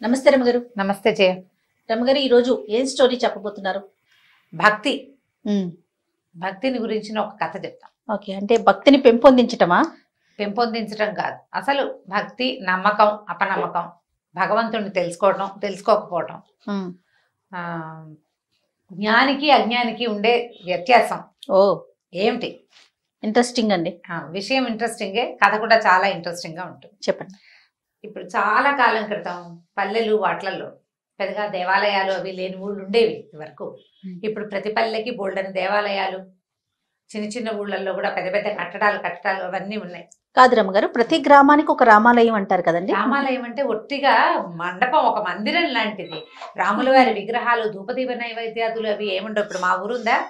నమస్తే రమగారు. నమస్తే జయ. రమగారు, ఈరోజు ఏం స్టోరీ చెప్పబోతున్నారు? భక్తి. భక్తిని గురించిన ఒక కథ చెప్తాం. ఓకే, అంటే భక్తిని పెంపొందించటమా? పెంపొందించడం కాదు, అసలు భక్తి నమ్మకం అపనమ్మకం, భగవంతుడిని తెలుసుకోవటం తెలుసుకోకపోవటం, జ్ఞానికి అజ్ఞానికి ఉండే వ్యత్యాసం ఓ ఏమిటి? ఇంట్రెస్టింగ్ అండి. విషయం ఇంట్రెస్టింగే, కథ కూడా చాలా ఇంట్రెస్టింగ్ గా ఉంటుంది. చెప్పండి. ఇప్పుడు చాలా కాలం క్రితం పల్లెలు వాట్లలో పెద్దగా దేవాలయాలు అవి లేని ఊళ్ళు ఉండేవి వరకు. ఇప్పుడు ప్రతి పల్లెకి బోల్డని దేవాలయాలు, చిన్న చిన్న ఊళ్ళల్లో కూడా పెద్ద పెద్ద కట్టడాలు అవన్నీ ఉన్నాయి. కాదు రమగారు, ప్రతి గ్రామానికి ఒక రామాలయం అంటారు కదండి. రామాలయం అంటే ఒట్టిగా మండపం, ఒక మందిరం లాంటిది. రాముల వారి విగ్రహాలు, ధూపదీప నైవేద్యాదులు అవి ఏముండవు. ఇప్పుడు మా ఊరుందా,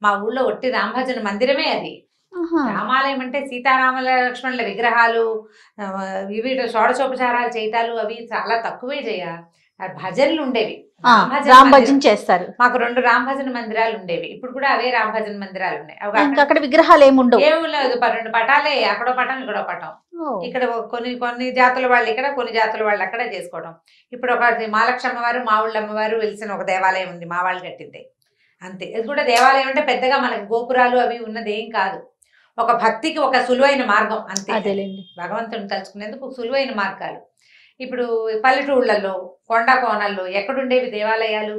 మా ఊళ్ళో ఒట్టి రామభజన మందిరమే అది. రామాలయం అంటే సీతారాముల లక్ష్మణుల విగ్రహాలు, ఇవి షోడశోపచారాలు చేయటాలు అవి చాలా తక్కువే చేయ. భజనలు ఉండేవి, రామభజన చేస్తారు. మాకు 2 రామభజన మందిరాలు ఉండేవి. ఇప్పుడు కూడా అవే రామభజన మందిరాలు ఉన్నాయి. అక్కడ విగ్రహాలు ఏముండవు, ఏమి లేదు. 2 పటాలే, అక్కడో పటం ఇక్కడో పటం. ఇక్కడ కొన్ని జాతుల వాళ్ళు ఇక్కడ, కొన్ని జాతుల వాళ్ళు అక్కడ చేసుకోవడం. ఇప్పుడు ఒక మహాలక్ష్మి వారు, మా ఊళ్ళ అమ్మవారు వెలిసిన ఒక దేవాలయం ఉంది, మా వాళ్ళు కట్టింది అంతే. ఇది కూడా దేవాలయం అంటే పెద్దగా మనకి గోపురాలు అవి ఉన్నది ఏం కాదు. ఒక భక్తికి ఒక సులువైన మార్గం అంతే. భగవంతుని తలుచుకునేందుకు సులువైన మార్గాలు. ఇప్పుడు పల్లెటూళ్ళల్లో కొండ కోణల్లో ఎక్కడుండేవి దేవాలయాలు?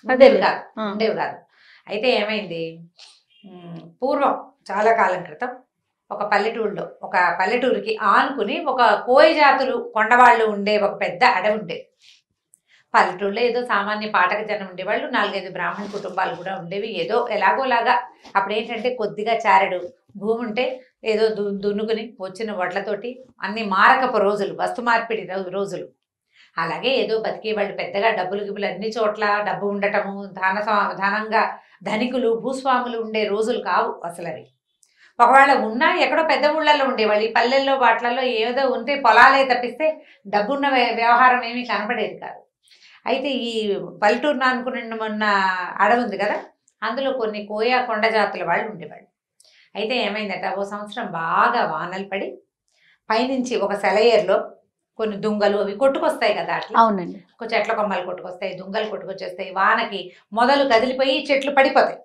ఉండేవి కాదు. అయితే ఏమైంది, పూర్వం చాలా కాలం క్రితం ఒక పల్లెటూరికి ఆనుకుని ఒక కోయ జాతులు కొండవాళ్ళు ఉండే ఒక పెద్ద అడవి ఉండేది. పల్లెటూళ్ళలో ఏదో సామాన్య పాఠక జనం ఉండేవాళ్ళు, 4-5 బ్రాహ్మణ కుటుంబాలు కూడా ఉండేవి. ఏదో ఎలాగోలాగా అప్పుడు ఏంటంటే కొద్దిగా చారెడు భూమి ఉంటే ఏదో దున్నుకుని వచ్చిన వడ్లతోటి అన్ని మారకపు రోజులు, వస్తు మార్పిడి రోజులు. అలాగే ఏదో బతికేవాళ్ళు. పెద్దగా డబ్బులు గిబ్బులు అన్ని చోట్ల డబ్బు ఉండటము, ధనంగా ధనికులు భూస్వాములు ఉండే రోజులు కావు అసలు అవి. ఒకవేళ ఉన్నా ఎక్కడో పెద్ద ఊళ్ళల్లో ఉండేవాళ్ళు. ఈ పల్లెల్లో వాటిలలో ఏదో ఉంటే పొలాలే తప్పిస్తే డబ్బున్న వ్యవహారం ఏమీ కనపడేది కాదు. అయితే ఈ పల్లెటూరును అనుకున్న మొన్న అడవి ఉంది కదా, అందులో కొన్ని కోయా కొండ జాతుల వాళ్ళు ఉండేవాళ్ళు. అయితే ఏమైందట, ఓ సంవత్సరం బాగా వానలు పడి పైనుంచి ఒక సెలయేరులో కొన్ని దుంగలు అవి కొట్టుకొస్తాయి కదా, అట్లా. అవునండి. చెట్ల కొమ్మలు కొట్టుకొస్తాయి, దుంగలు కొట్టుకొచ్చేస్తాయి. వానకి మొదలు కదిలిపోయి చెట్లు పడిపోతాయి,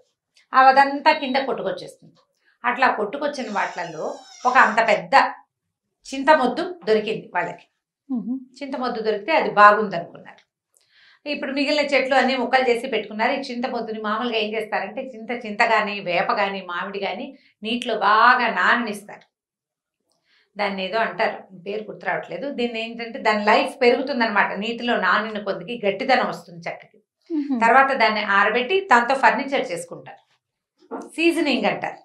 అదంతా కింద కొట్టుకొచ్చేస్తుంది. అట్లా కొట్టుకొచ్చిన వాటిల్లో ఒక అంత పెద్ద చింతమొద్దు దొరికింది వాళ్ళకి. చింతమొద్దు దొరికితే అది బాగుంది అనుకున్నారు. ఇప్పుడు మిగిలిన చెట్లు అన్ని ముక్కలు చేసి పెట్టుకున్నారు. ఈ చింతమొద్దుని మామూలుగా ఏం చేస్తారంటే చింత కానీ వేప కానీ మామిడి కానీ నీటిలో బాగా నాననిస్తారు. దాన్ని ఏదో అంటారు, పేరు గుర్తు రావట్లేదు. దీన్ని ఏంటంటే దాని లైఫ్ పెరుగుతుందనమాట. నీటిలో నానిన కొద్దికి గట్టిదనం వస్తుంది చెక్కకి. తర్వాత దాన్ని ఆరబెట్టి దాంతో ఫర్నిచర్ చేసుకుంటారు. సీజనింగ్ అంటారు.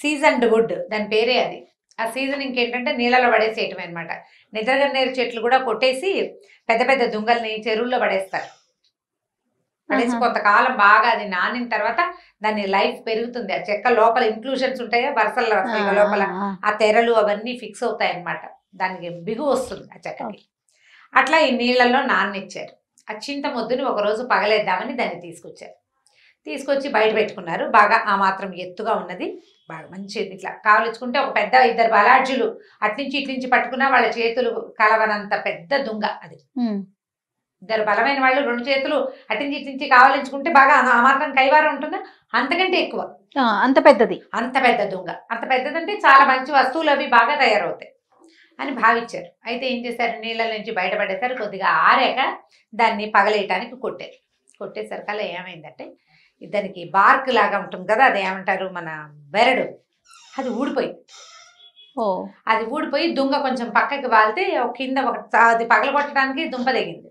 సీజన్డ్ వుడ్ దాని పేరే అది. ఆ సీజనింగ్ ఏంటంటే నీళ్ళలో పడేసేయటమే అనమాట. నిద్రగన్నేరు చెట్లు కూడా కొట్టేసి పెద్ద పెద్ద దుంగల్ని చెరువుల్లో పడేస్తారు. పడేసి కొంతకాలం బాగా అది నానిన తర్వాత దాని లైఫ్ పెరుగుతుంది. ఆ చెక్క లోపల ఇంక్లూషన్స్ ఉంటాయో వరుసల లోపల ఆ తెరలు అవన్నీ ఫిక్స్ అవుతాయి అన్నమాట. దానికి బిగు వస్తుంది ఆ చెక్కకి. అట్లా ఈ నీళ్లలో నాననిచ్చారు. ఆ చింతమొద్దుని ఒకరోజు పగలేద్దామని దాన్ని తీసుకొచ్చి బయట పెట్టుకున్నారు. బాగా ఆ మాత్రం ఎత్తుగా ఉన్నది, బాగా మంచిది. ఇట్లా కావలించుకుంటే ఒక పెద్ద 2 బలాఢ్యులు అట్నుంచి ఇట్నుంచి పట్టుకున్నా వాళ్ళ చేతులు కలవనంత పెద్ద దుంగ అది. 2 బలమైన వాళ్ళు 2 చేతులు అట్నుంచి ఇట్నుంచి కావలించుకుంటే బాగా ఆ మాత్రం కైవారం ఉంటుందా, అంతకంటే ఎక్కువ. అంత పెద్దది, అంత పెద్ద దుంగ. అంత పెద్దదంటే చాలా మంచి వస్తువులు అవి బాగా తయారవుతాయి అని భావించారు. అయితే ఏం చేశారు, నీళ్ళ నుంచి బయటపడేసారు. కొద్దిగా ఆరాక దాన్ని పగలేయటానికి కొట్టేసరికల్లా ఏమైందంటే దానికి బార్క్ లాగా ఉంటుంది కదా, అది ఏమంటారు మన బెరడు, అది ఊడిపోయింది. అది ఊడిపోయి దుంగ కొంచెం పక్కకి వాలితే కింద అది పగలగొట్టడానికి దుంప దిగింది.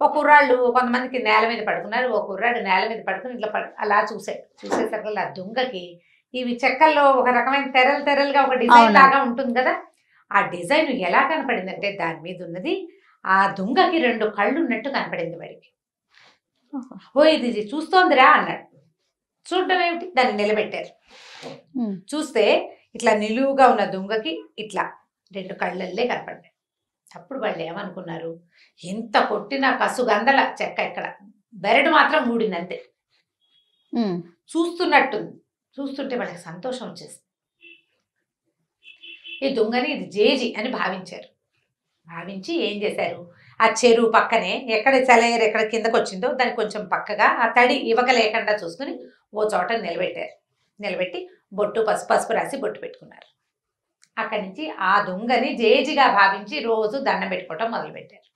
ఒక కుర్రాళ్ళు కొంతమందికి నేల మీద పడుకున్నారు. ఒక కుర్రాడు నేల మీద పడుకుని ఇట్లా అలా చూసేసరికి ఆ దుంగకి ఇవి చెక్కల్లో ఒక రకమైన తెరలుగా ఒక డిజైన్ లాగా ఉంటుంది కదా, ఆ డిజైన్ ఎలా కనపడిందంటే దాని మీద ఉన్నది ఆ దుంగకి 2 కళ్ళు ఉన్నట్టు కనపడింది వాడికి. ఓ ఇది చూస్తోందిరా అన్నాడు. చూడటం ఏమిటి, దాన్ని నిలబెట్టారు. చూస్తే ఇట్లా నిలువుగా ఉన్న దుంగకి ఇట్లా 2 కళ్ళల్లే కనపడ్డాయి. అప్పుడు వాళ్ళు ఏమనుకున్నారు, ఎంత కొట్టినా కసుగందల చెక్క ఇక్కడ, బెరడు మాత్రం ఊడిందంతే. చూస్తుంటే వాళ్ళకి సంతోషం వచ్చేసింది. ఈ దొంగని ఇది జేజి అని భావించారు. భావించి ఏం చేశారు, ఆ ఆ చెరువు పక్కనే ఎక్కడ సెలయేరు ఎక్కడ కిందకు వచ్చిందో దానికి కొంచెం పక్కగా ఆ తడి ఇవక లేకుండా చూసుకుని ఓ చోట నిలబెట్టారు. నిలబెట్టి బొట్టు పసుపు రాసి బొట్టు పెట్టుకున్నారు. అక్కడి నుంచి ఆ దొంగని జేజిగా భావించి రోజు దండం పెట్టుకోవటం మొదలుపెట్టారు.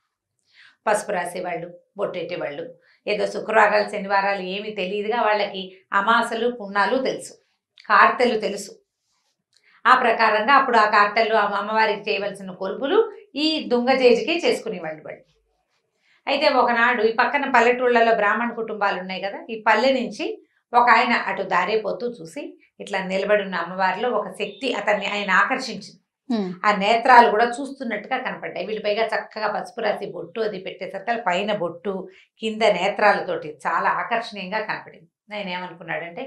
పసుపు రాసేవాళ్ళు, బొట్టు పెట్టేవాళ్ళు. ఏదో శుక్రవారాలు శనివారాలు ఏమీ తెలియదుగా వాళ్ళకి. అమాసలు పుణ్యాలు తెలుసు, కార్తెలు తెలుసు. ఆ ప్రకారంగా అప్పుడు ఆ కార్తెలు అమ్మవారికి చేయవలసిన కొలుపులు ఈ దొంగ జేజికే చేసుకునేవాళ్ళు వాళ్ళు. అయితే ఒకనాడు ఈ పక్కన పల్లెటూళ్ళలో బ్రాహ్మణ కుటుంబాలు ఉన్నాయి కదా, ఈ పల్లె నుంచి ఒక ఆయన అటు దారేపోతూ చూసి ఇట్లా నిలబడి ఉన్న అమ్మవారిలో ఒక శక్తి ఆయన ఆకర్షించింది. ఆ నేత్రాలు కూడా చూస్తున్నట్టుగా కనపడ్డాయి. వీళ్ళు పైగా చక్కగా పసుపు రాసి బొట్టు అది పెట్టేసరికి పైన బొట్టు కింద నేత్రాలతోటి చాలా ఆకర్షణీయంగా కనపడింది. ఆయన ఏమనుకున్నాడంటే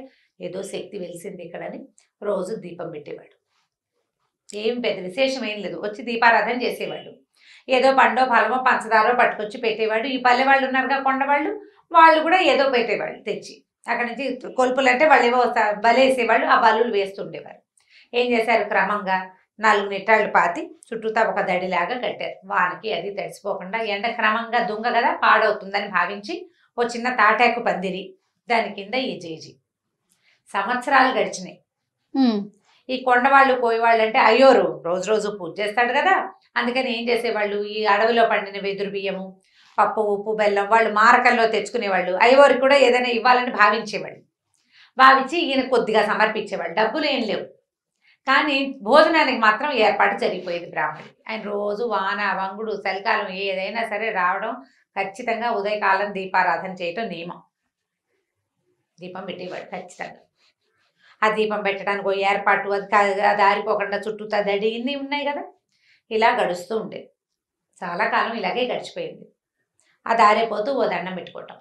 ఏదో శక్తి వెలిసింది ఇక్కడని రోజు దీపం పెట్టేవాడు. ఏం పెద్ద విశేషం ఏం లేదు, వచ్చి దీపారాధన చేసేవాళ్ళు. ఏదో పండో ఫలమో పంచదారో పట్టుకొచ్చి పెట్టేవాడు. ఈ పల్లె వాళ్ళు ఉన్నారుగా కొండవాళ్ళు, వాళ్ళు కూడా ఏదో పెట్టేవాళ్ళు తెచ్చి. అక్కడి నుంచి కొలుపులు అంటే వాళ్ళు ఏవో బలేసేవాళ్ళు, ఆ బలులు వేస్తుండేవారు. ఏం చేశారు, క్రమంగా 4 నిట్టాళ్ళు పాతి చుట్టూతా ఒక దడిలాగా కట్టారు. వానకి అది తడిసిపోకుండా. ఎండ క్రమంగా దుంగ కదా పాడవుతుందని భావించి ఓ చిన్న తాటాకు పందిరి, దాని కింద ఈ జేజి. సంవత్సరాలు గడిచినాయి. ఈ కొండవాళ్ళు కోయవాళ్ళు అంటే అయ్యోరు రోజు రోజు పూజ చేస్తాడు కదా, అందుకని ఏం చేసేవాళ్ళు, ఈ అడవిలో పండిన వెదురు బియ్యము, పప్పు, ఉప్పు, బెల్లం వాళ్ళు మారకల్లో తెచ్చుకునేవాళ్ళు. అయ్యోరికి కూడా ఏదైనా ఇవ్వాలని భావించేవాళ్ళు. భావించి ఈయన కొద్దిగా సమర్పించేవాళ్ళు. డబ్బులు ఏం లేవు, కానీ భోజనానికి మాత్రం ఏర్పాటు జరిగిపోయేది బ్రాహ్మణుడికి. ఆయన రోజు వాన వంగుడు చలికాలం ఏదైనా సరే రావడం, ఖచ్చితంగా ఉదయకాలం దీపారాధన చేయటం నియమం. దీపం పెట్టేవాడు ఖచ్చితంగా. ఆ దీపం పెట్టడానికి ఓ ఏర్పాటు, అది ఆరిపోకుండా చుట్టూతా దడి ఇన్ని ఉన్నాయి కదా, ఇలా గడుస్తూ ఉండేది. చాలా కాలం ఇలాగే గడిచిపోయింది. ఆ దారిపోతూ ఓ దండం పెట్టుకోవటం.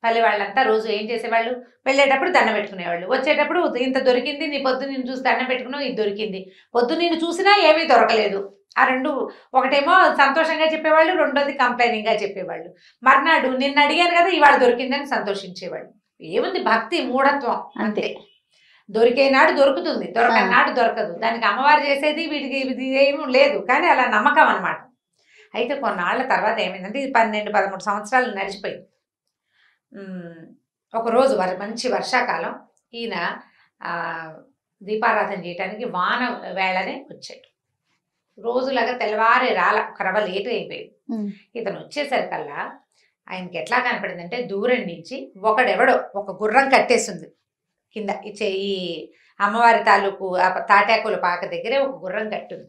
పల్లె వాళ్ళంతా రోజు ఏం చేసేవాళ్ళు, వెళ్ళేటప్పుడు దండం పెట్టుకునేవాళ్ళు, వచ్చేటప్పుడు ఇంత దొరికింది, నీ పొద్దు నేను చూసి దండం పెట్టుకున్నావు, ఇది దొరికింది. పొద్దు నేను చూసినా ఏమీ దొరకలేదు. ఆ రెండు, ఒకటేమో సంతోషంగా చెప్పేవాళ్ళు, రెండోది కంప్లైనింగ్గా చెప్పేవాళ్ళు. మర్నాడు నిన్ను అడిగాను కదా ఇవాళ దొరికిందని సంతోషించేవాళ్ళు. ఏముంది, భక్తి మూఢత్వం అంతే. దొరికే నాడు దొరుకుతుంది, దొరకని నాడు దొరకదు. దానికి అమ్మవారు చేసేది వీటికి ఇది ఏమీ లేదు, కానీ అలా నమ్మకం అనమాట. అయితే కొన్నాళ్ళ తర్వాత ఏమైందంటే, ఇది 12-13 సంవత్సరాలు నడిచిపోయింది. ఒకరోజు మంచి వర్షాకాలం, ఈయన దీపారాధన చేయడానికి వాన వేళనే వచ్చాడు. రోజులాగా తెల్లవారే కరవ లేట్ అయిపోయింది. ఇతను వచ్చేసరికల్లా ఆయనకి ఎట్లా కనపడిందంటే, దూరం నుంచి ఒకడెవడో ఒక గుర్రం కట్టేసింది కింద. ఈ అమ్మవారి తాలూకు ఆ తాటాకుల పాక దగ్గరే ఒక గుర్రం కట్టుంది.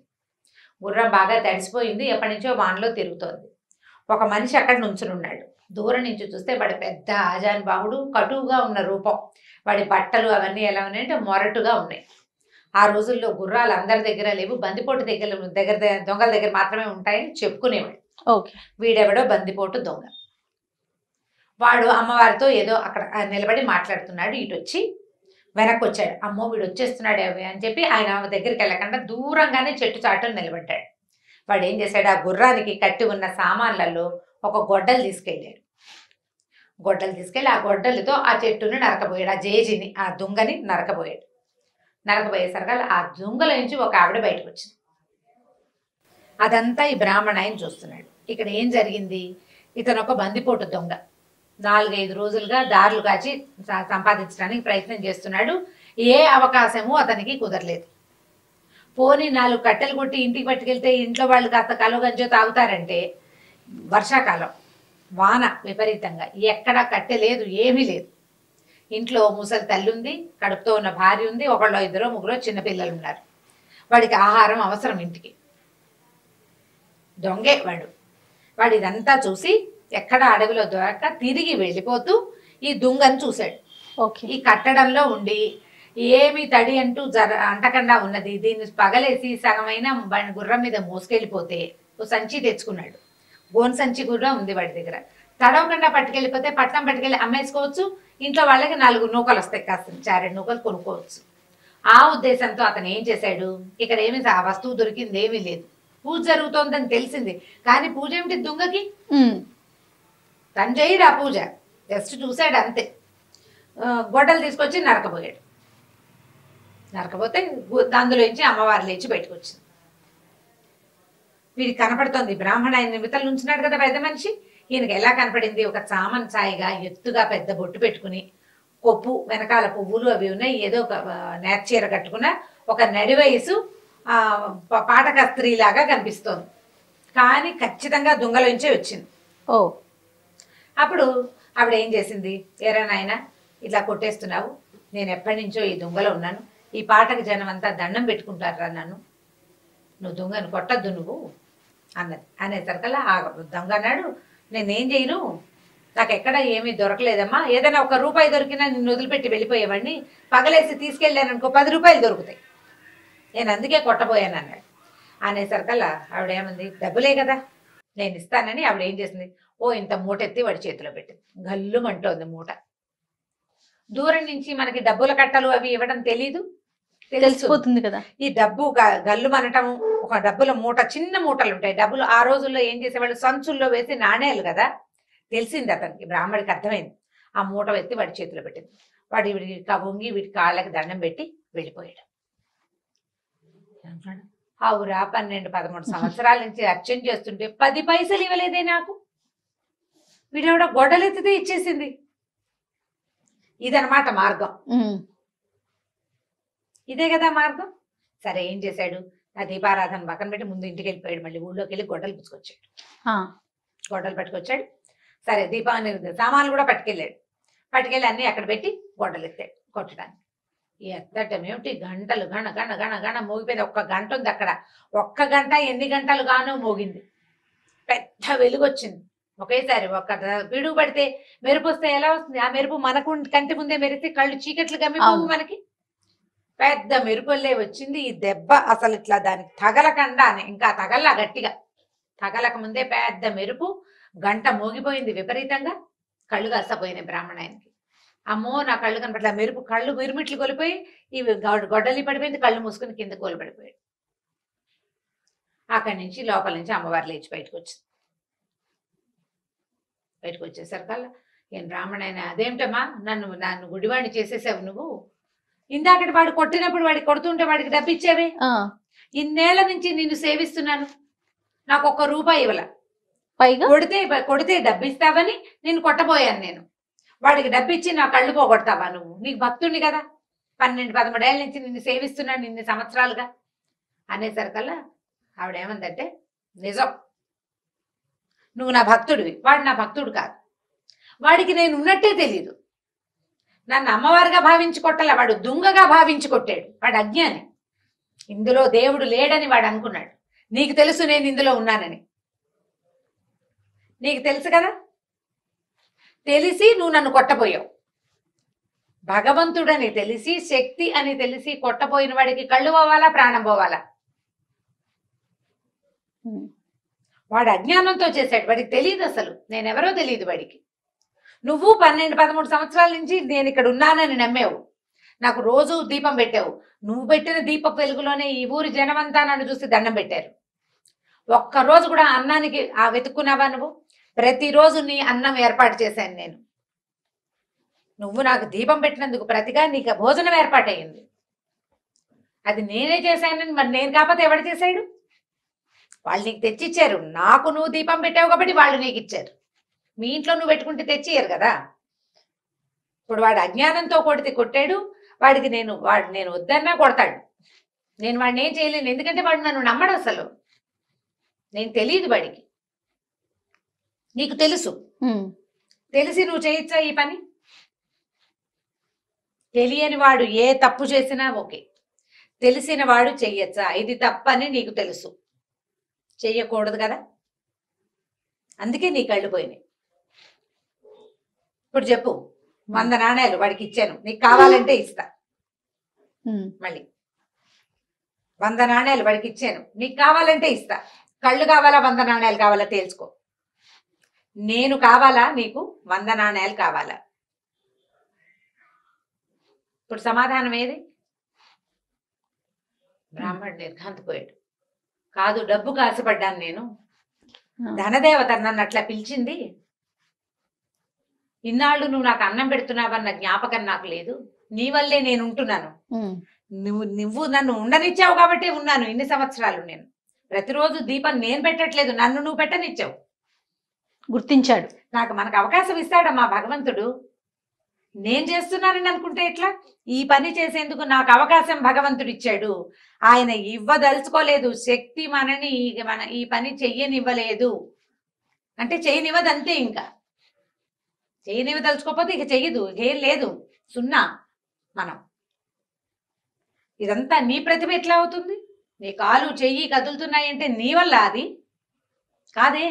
గుర్రం బాగా తడిసిపోయింది, ఎప్పటి నుంచో వానలో తిరుగుతోంది. ఒక మనిషి అక్కడ నుంచునున్నాడు. దూరం నుంచి చూస్తే వాడి పెద్ద ఆజానుబాహుడు, కటువుగా ఉన్న రూపం. వాడి బట్టలు అవన్నీ ఎలా ఉన్నాయంటే మొరటుగా ఉన్నాయి. ఆ రోజుల్లో గుర్రాలు అందరి దగ్గర లేవు, బందిపోటు దగ్గర దొంగల దగ్గర మాత్రమే ఉంటాయని చెప్పుకునేవాడు. వీడెవడో బందిపోటు దొంగ. వాడు అమ్మవారితో ఏదో అక్కడ నిలబడి మాట్లాడుతున్నాడు. ఇటు వచ్చి వెనక్కి వచ్చాడు. అమ్మో వీడు వచ్చేస్తున్నాడు అని చెప్పి ఆయన దగ్గరికి వెళ్ళకుండా దూరంగానే చెట్టు చాటును నిలబడ్డాడు. వాడు ఏం చేశాడు, ఆ గుర్రానికి కట్టి ఉన్న సామాన్లలో ఒక గొడ్డలు తీసుకెళ్ళాడు. గొడ్డలు తీసుకెళ్ళి ఆ గొడ్డలతో ఆ చెట్టుని నరకబోయాడు. ఆ జేజిని, ఆ దుంగని నరకబోయాడు. నరకబోయేసరికి ఆ దుంగల నుంచి ఒక ఆవిడ బయటకు వచ్చింది. అదంతా ఈ బ్రాహ్మణ ఆయన చూస్తున్నాడు. ఇక్కడ ఏం జరిగింది, ఇతను ఒక బందిపోటు దొంగ. 4-5 రోజులుగా దారులు కాచి సంపాదించడానికి ప్రయత్నం చేస్తున్నాడు. ఏ అవకాశము అతనికి కుదరలేదు. పోనీ 4 కట్టెలు కొట్టి ఇంటికి పట్టుకెళ్తే ఇంట్లో వాళ్ళు కాస్త కలో గంజో తాగుతారంటే, వర్షాకాలం వాన విపరీతంగా, ఎక్కడా కట్టె లేదు, ఏమీ లేదు. ఇంట్లో ముసలి తల్లి ఉంది, కడుపుతో ఉన్న భార్య ఉంది, 1-2-3 చిన్నపిల్లలు ఉన్నారు. వాడికి ఆహారం అవసరం ఇంటికి. దొంగే వాడు ఇదంతా చూసి ఎక్కడ అడవిలో దొరక్క తిరిగి వెళ్ళిపోతూ ఈ దుంగను చూశాడు. ఈ కట్టడంలో ఉండి ఏమి తడి అంటూ అంటకుండా ఉన్నది, దీన్ని పగలేసి సగమైన గుర్రం మీద మోసుకెళ్ళిపోతే ఓ సంచి తెచ్చుకున్నాడు. గోన్ సంచి కూడా ఉంది వాడి దగ్గర. తడవకుండా పట్టుకెళ్ళిపోతే పట్నం పట్టుకెళ్ళి అమ్మేసుకోవచ్చు, ఇంట్లో వాళ్ళకి 4 నూకలు వస్తాయి, కాస్త 4 నూకలు కొనుక్కోవచ్చు. ఆ ఉద్దేశంతో అతను ఏం చేశాడు, ఇక్కడ ఏమి ఆ వస్తువు దొరికింది ఏమీ లేదు, పూజ జరుగుతోందని తెలిసింది, కానీ పూజ ఏమిటి దుంగకి, తను చేయడు ఆ పూజ, జస్ట్ చూశాడు అంతే. గొడ్డలు తీసుకొచ్చి నరకబోయాడు. నరకపోతే అందులోంచి అమ్మవారు లేచి బయటకు వచ్చింది. వీడికి కనపడుతోంది. బ్రాహ్మణ ఆయన నిమిత్తలు ఉంచున్నాడు కదా పెద్ద మనిషి. ఈయనకి ఎలా కనపడింది? ఒక చామన్ ఛాయగా ఎత్తుగా పెద్ద బొట్టు పెట్టుకుని, కొప్పు వెనకాల పువ్వులు అవి ఉన్నాయి, ఏదో ఒక నేర్చీర కట్టుకున్న ఒక నడి వయసు పాటక స్త్రీలాగా కనిపిస్తోంది. కానీ ఖచ్చితంగా దొంగలోంచే వచ్చింది. ఓ అప్పుడు ఆవిడ ఏం చేసింది? ఏరా నాయన ఇట్లా కొట్టేస్తున్నావు, నేను ఎప్పటి నుంచో ఈ దొంగలో ఉన్నాను, ఈ పాటకు జనం అంతా దండం పెట్టుకుంటారా నన్ను, నువ్వు దొంగను కొట్టద్దు నువ్వు అన్నది. అనేసరికల్లా ఆ దొంగ అన్నాడు, నేనేం చేయను, నాకు ఎక్కడ ఏమీ దొరకలేదమ్మా, ఏదైనా ఒక రూపాయి దొరికినా నిన్ను వదిలిపెట్టి వెళ్ళిపోయేవాడిని, పగలేసి తీసుకెళ్ళాను అనుకో 10 రూపాయలు దొరుకుతాయి, నేను అందుకే కొట్టబోయాను అన్నాడు. అనేసరికల్లా ఆవిడేమంది, డబ్బులే కదా నేను ఇస్తానని ఆవిడ ఏం చేసింది, ఓ ఇంత మూట ఎత్తి వాడి చేతిలో పెట్టింది. గల్లుమంటోంది మూట. దూరం నుంచి మనకి డబ్బుల కట్టలు అవి ఇవ్వడం తెలీదు, తెలిసిపోతుంది కదా. ఈ డబ్బు గల్లు మనటం, ఒక డబ్బుల మూట, చిన్న మూటలు ఉంటాయి డబ్బులు. ఆ రోజుల్లో ఏం చేసేవాళ్ళు, సంచుల్లో వేసి నాణేలు కదా. తెలిసింది అతనికి, బ్రాహ్మడికి అర్థమైంది. ఆ మూట ఎత్తి వాడి చేతిలో పెట్టింది. వాడి వీడికి వంగి వీడి కాళ్ళకి దండం పెట్టి వెళ్ళిపోయాడు. అవురా 12-13 సంవత్సరాల నుంచి అర్చన చేస్తుంటే 10 పైసలు ఇవ్వలేదే నాకు, వీడెవడ గొడ్డలెత్తితే ఇచ్చేసింది. ఇదనమాట మార్గం. ఇదే కదా మార్గం. సరే ఏం చేశాడు, ఆ దీపారాధన పక్కన పెట్టి ముందు ఇంటికి వెళ్ళిపోయాడు. మళ్ళీ ఊళ్ళోకి వెళ్ళి గొడ్డలు పుచ్చుకొచ్చాడు. గొడ్డలు పట్టుకొచ్చాడు. సరే దీపాన్ని సామాన్లు కూడా పట్టుకెళ్ళాడు. పట్టుకెళ్ళి అన్ని అక్కడ పెట్టి గొడ్డలు ఎత్తాడు కొట్టడానికి. ఎత్తటం ఏమిటి, గంటలు గణ గణ గణ గణ మోగిపోయింది. 1 గంట ఉంది అక్కడ. 1 గంట ఎన్ని గంటలు గానో మోగింది. పెద్ద వెలుగు వచ్చింది ఒకేసారి. ఒక పిడుగు పడితే మెరుపు వస్తే ఎలా వస్తుంది, ఆ మెరుపు మనకు కంటి ముందే మెరిస్తే కళ్ళు చీకట్లు గమ్మిపోవు మనకి. పెద్ద మెరుపుల్లే వచ్చింది. ఈ దెబ్బ అసలు ఇట్లా దానికి తగలకుండా, ఇంకా తగల్లా గట్టిగా తగలక ముందే పెద్ద మెరుపు, గంట మోగిపోయింది విపరీతంగా. కళ్ళు కాసపోయినాయి బ్రాహ్మణాయనకి. అమ్మో నా కళ్ళు కనపట్ల, మెరుపు కళ్ళు మిరుమిట్లు కొలిపోయి ఇవి గొడ్డలి పడిపోయింది. కళ్ళు మూసుకుని కింద కోలు పడిపోయాడు. అక్కడి నుంచి లోపల నుంచి అమ్మవారు లేచి బయటకు వచ్చింది. బయటకు వచ్చేసరికల్లా ఏం బ్రాహ్మణాయన, అదేమిటమ్మా నన్ను గుడివాడిని చేసేసావు నువ్వు, ఇందాకటి వాడు కొట్టినప్పుడు వాడికి కొడుతుంటే వాడికి డబ్బిచ్చావే, ఇన్నేళ్ల నుంచి నిన్ను సేవిస్తున్నాను, నాకు 1 రూపాయి ఇవ్వాల, పైగా కొడితే డబ్బిస్తావని నేను కొట్టబోయాను, నేను వాడికి డబ్బిచ్చి నా కళ్ళు పోగొడతావా నువ్వు, నీకు భక్తుడిని కదా, 12-13 ఏళ్ళ నుంచి నిన్ను సేవిస్తున్నాను ఇన్ని సంవత్సరాలుగా అనేసరికల్లా ఆవిడేమందంటే, నిజం నువ్వు నా భక్తుడివి, వాడు నా భక్తుడు కాదు, వాడికి నేను ఉన్నట్టే తెలీదు, నన్ను అమ్మవారిగా భావించి కొట్టలే, వాడు దొంగగా భావించి కొట్టాడు, వాడు అజ్ఞాని, ఇందులో దేవుడు లేడని వాడు అనుకున్నాడు, నీకు తెలుసు నేను ఇందులో ఉన్నానని, నీకు తెలుసు కదా, తెలిసి నువ్వు నన్ను కొట్టబోయావు, భగవంతుడని తెలిసి శక్తి అని తెలిసి కొట్టబోయిన వాడికి కళ్ళు పోవాలా ప్రాణం పోవాలా, వాడు అజ్ఞానంతో చేశాడు, వాడికి తెలియదు అసలు నేనెవరో తెలియదు వాడికి. నువ్వు 12-13 సంవత్సరాల నుంచి నేను ఇక్కడ ఉన్నానని నమ్మావు, నాకు రోజు దీపం పెట్టావు, నువ్వు పెట్టిన దీప వెలుగులోనే ఈ ఊరి జనమంతా నన్ను చూసి దండం పెట్టారు, ఒక్కరోజు కూడా అన్నానికి వెతుక్కున్నావా నువ్వు, ప్రతిరోజు నీ అన్నం ఏర్పాటు చేశాను నేను, నువ్వు నాకు దీపం పెట్టినందుకు ప్రతిగా నీకు భోజనం ఏర్పాటయ్యింది, అది నేనే చేశానని మరి నేను కాకపోతే ఎవడు చేశాడు, వాళ్ళు నీకు తెచ్చిచ్చారు, నాకు నువ్వు దీపం పెట్టావు కాబట్టి వాళ్ళు నీకు ఇచ్చారు, మీ ఇంట్లో నువ్వు పెట్టుకుంటే తెచ్చియ్యరు కదా. ఇప్పుడు వాడు అజ్ఞానంతో కొట్టాడు, వాడికి నేను వద్దన్నా కొడతాడు, నేను వాడిని ఏం చేయలేను, ఎందుకంటే వాడు నన్ను నమ్మడు అసలు, నేను తెలియదు వాడికి, నీకు తెలుసు, తెలిసి నువ్వు చేయొచ్చా ఈ పని, తెలియని వాడు ఏ తప్పు చేసినా ఓకే, తెలిసిన వాడు చెయ్యొచ్చా, ఇది తప్పని నీకు తెలుసు, చెయ్యకూడదు కదా, అందుకే నీ కళ్ళు పోయినాయి. ఇప్పుడు చెప్పు, 100 నాణేలు వాడికి ఇచ్చాను, నీకు కావాలంటే ఇస్తా, మళ్ళీ 100 నాణేలు వాడికి ఇచ్చాను, నీకు కావాలంటే ఇస్తా, కళ్ళు కావాలా 100 నాణేలు కావాలా తేల్చుకో, నేను కావాలా నీకు 100 నాణేలు కావాలా, ఇప్పుడు సమాధానం ఏది? బ్రాహ్మణుడు నిర్ఘాంతపోయాడు, కాదు డబ్బుకు ఆశపడ్డాను నేను, ధనదేవత నన్ను అట్లా పిలిచింది, ఇన్నాళ్ళు నువ్వు నాకు అన్నం పెడుతున్నావన్న జ్ఞాపకం నాకు లేదు, నీ వల్లే నేను ఉంటున్నాను, నువ్వు నన్ను ఉండనిచ్చావు కాబట్టి ఉన్నాను ఇన్ని సంవత్సరాలు, నేను ప్రతిరోజు దీపం నేను పెట్టట్లేదు, నన్ను నువ్వు పెట్టనిచ్చావు. గుర్తించాడు. మనకు అవకాశం ఇస్తాడమ్మా భగవంతుడు. నేను చేస్తున్నానని అనుకుంటే ఎట్లా? ఈ పని చేసేందుకు నాకు అవకాశం భగవంతుడు ఇచ్చాడు. ఆయన ఇవ్వదలుచుకోలేదు. శక్తి మన ఈ పని చెయ్యనివ్వలేదు అంటే చెయ్యనివ్వదు, అంతే. ఇంకా చెయ్యనివ్వదలుచుకోకపోతే ఇక చెయ్యదు, ఏం లేదు, సున్నా. మనం ఇదంతా నీ ప్రతిభ ఎట్లా అవుతుంది? నీ కాలు చెయ్యి కదులుతున్నాయంటే నీ వల్ల? అది కాదే,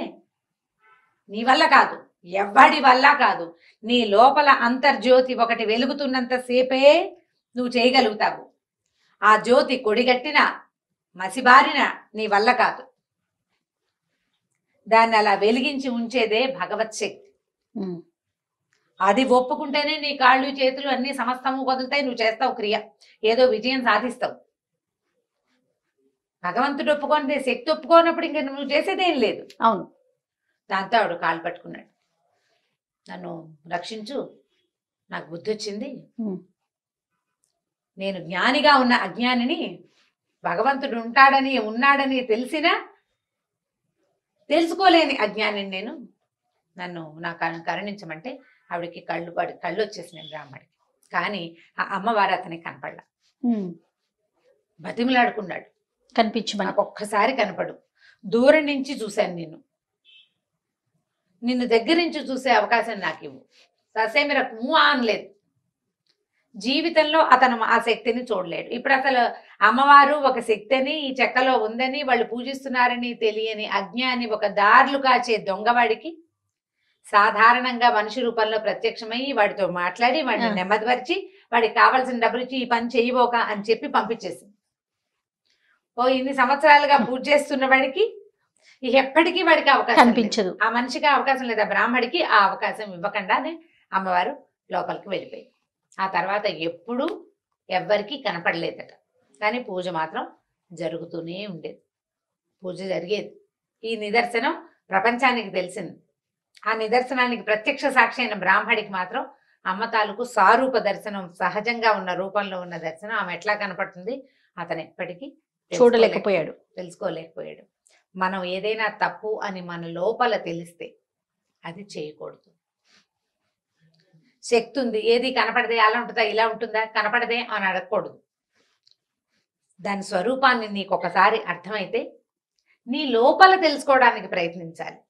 నీ వల్ల కాదు, ఎవ్వడి వల్ల కాదు. నీ లోపల అంతర్జ్యోతి ఒకటి వెలుగుతున్నంత సేపే నువ్వు చేయగలుగుతావు. ఆ జ్యోతి కొడిగట్టిన మసిబారిన నీ వల్ల కాదు. దాన్ని అలా వెలిగించి ఉంచేదే భగవత్ శక్తి. అది ఒప్పుకుంటేనే నీ కాళ్ళు చేతులు అన్ని సమస్తము కదులుతాయి, నువ్వు చేస్తావు క్రియ, ఏదో విజయం సాధిస్తావు. భగవంతుడు ఒప్పుకుంటే, శక్తి ఒప్పుకోనప్పుడు ఇంకా నువ్వు చేసేదేం లేదు. అవును. దాంతో ఆవిడ కాళ్ళు పట్టుకున్నాడు. నన్ను రక్షించు, నాకు బుద్ధి వచ్చింది. నేను జ్ఞానిగా ఉన్న అజ్ఞానిని భగవంతుడు ఉన్నాడని తెలిసినా తెలుసుకోలేని అజ్ఞానిని నేను, నన్ను కరుణించమంటే ఆవిడకి కళ్ళు వచ్చేసినాయి బ్రాహ్మడికి. కానీ ఆ అమ్మవారు అతనికి కనపడలా. బతిమలాడుకున్నాడు, కనిపించమని. నాకు ఒక్కసారి కనపడు, దూరం నుంచి చూశాను నిన్ను దగ్గర నుంచి చూసే అవకాశం నాకు ఇవ్వు. ససేమిరకు మూవ్ అనలేదు. జీవితంలో అతను ఆ శక్తిని చూడలేడు. ఇప్పుడు అసలు అమ్మవారు ఒక శక్తిని ఈ చెక్కలో ఉందని వాళ్ళు పూజిస్తున్నారని తెలియని అజ్ఞాని, ఒక దారులు కాచే దొంగవాడికి సాధారణంగా మనిషి రూపంలో ప్రత్యక్షమై వాడితో మాట్లాడి వాడిని నెమ్మదిపరిచి వాడికి కావాల్సిన డబ్బులు ఇచ్చి ఈ పని చేయబోక అని చెప్పి పంపించేసింది. ఇన్ని సంవత్సరాలుగా పూజ చేస్తున్న వాడికి ఎప్పటికీ వాడికి అవకాశం కనిపించదు. ఆ మనిషికి అవకాశం లేదా, బ్రాహ్మడికి ఆ అవకాశం ఇవ్వకుండానే అమ్మవారు లోపలికి వెళ్ళిపోయింది. ఆ తర్వాత ఎప్పుడూ ఎవ్వరికీ కనపడలేదట. కానీ పూజ మాత్రం జరుగుతూనే ఉండేది, పూజ జరిగేది. ఈ నిదర్శనం ప్రపంచానికి తెలిసింది. ఆ నిదర్శనానికి ప్రత్యక్ష సాక్షి అయిన బ్రాహ్మడికి మాత్రం అమ్మ తాలూకు సారూప దర్శనం, సహజంగా ఉన్న రూపంలో ఉన్న దర్శనం ఆమె ఎట్లా కనపడుతుంది అతను ఎప్పటికీ చూడలేకపోయాడు, తెలుసుకోలేకపోయాడు. మనం ఏదైనా తప్పు అని మన లోపల తెలిస్తే అది చేయకూడదు. శక్తి ఉంది, ఏది కనపడదే, అలా ఉంటుందా ఇలా ఉంటుందా, కనపడదే అని అడగకూడదు. దాని స్వరూపాన్ని నీకు ఒకసారి అర్థమైతే నీ లోపల తెలుసుకోవడానికి ప్రయత్నించాలి.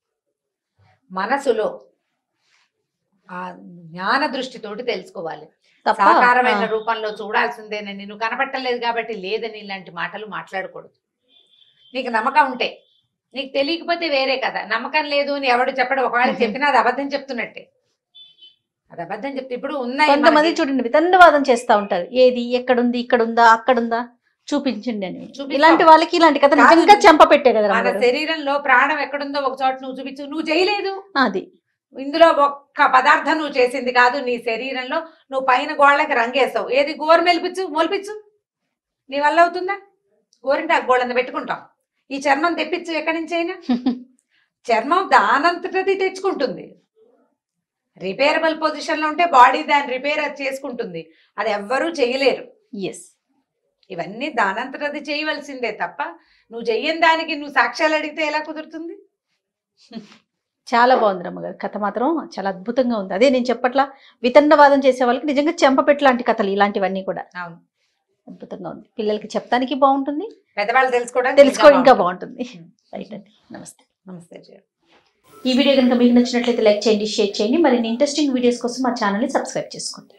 మనసులో ఆ జ్ఞాన దృష్టితోటి తెలుసుకోవాలి. సాకారమైన రూపంలో చూడాల్సిందేనని, నువ్వు కనపట్టలేదు కాబట్టి లేదని ఇలాంటి మాటలు మాట్లాడకూడదు. నీకు నమ్మకం ఉంటే, నీకు తెలియకపోతే వేరే కదా. నమ్మకం లేదు అని ఎవడు చెప్పడు, ఒకవేళ చెప్పినా అది అబద్ధం చెప్తున్నట్టే. అది అబద్ధం చెప్తే ఇప్పుడు ఉన్నాయి. కొంతమంది చూడండి వితండవాదం చేస్తా ఉంటారు, ఏది ఎక్కడుంది, ఇక్కడుందా, అక్కడుందా, చూపించండి అని. ఇలాంటి వాళ్ళకి ఇలాంటి కథ నిజంగా చెంప పెట్టే కదా. మన శరీరంలో ప్రాణం ఎక్కడుందో ఒక చోట నువ్వు చూపించు, నువ్వు చేయలేదు. అది ఇందులో ఒక్క పదార్థం నువ్వు చేసింది కాదు. నీ శరీరంలో నువ్వు పైన గోళ్ళకి రంగేస్తావు, ఏది గోరు మొలిపించు, నీ వల్ల అవుతుందా? గోరింటాకు గోళ్ళని పెట్టుకుంటాం, ఈ చర్మం తెప్పించు ఎక్కడి నుంచి అయినా. చర్మం దానంతటది తెచ్చుకుంటుంది. రిపేరబుల్ పొజిషన్ లో ఉంటే బాడీ దాన్ని రిపేర్ చేసుకుంటుంది. అది ఎవ్వరూ చేయలేరు. ఇవన్నీ దానంతటది చేయవలసిందే తప్ప నువ్వు చెయ్యని దానికి నువ్వు సాక్ష్యాలు అడిగితే ఎలా కుదురుతుంది? చాలా బాగుంది రమ్మగారు, కథ మాత్రం చాలా అద్భుతంగా ఉంది. అదే నేను చెప్పట్లా, వితండవాదం చేసే వాళ్ళకి నిజంగా చెంపపెట్టు లాంటి కథలు ఇలాంటివన్నీ కూడా. అవును, అద్భుతంగా ఉంది. పిల్లలకి చెప్తానికి బాగుంటుంది, పెద్దవాళ్ళు తెలుసుకోవడం ఇంకా బాగుంటుంది. రైట్ అండి, నమస్తే. నమస్తే. ఈ వీడియో కనుక మీకు నచ్చినట్లయితే లైక్ చేయండి, షేర్ చేయండి. మరిన్ని ఇంట్రెస్టింగ్ వీడియోస్ కోసం మా ఛానల్ని సబ్స్క్రైబ్ చేసుకోండి.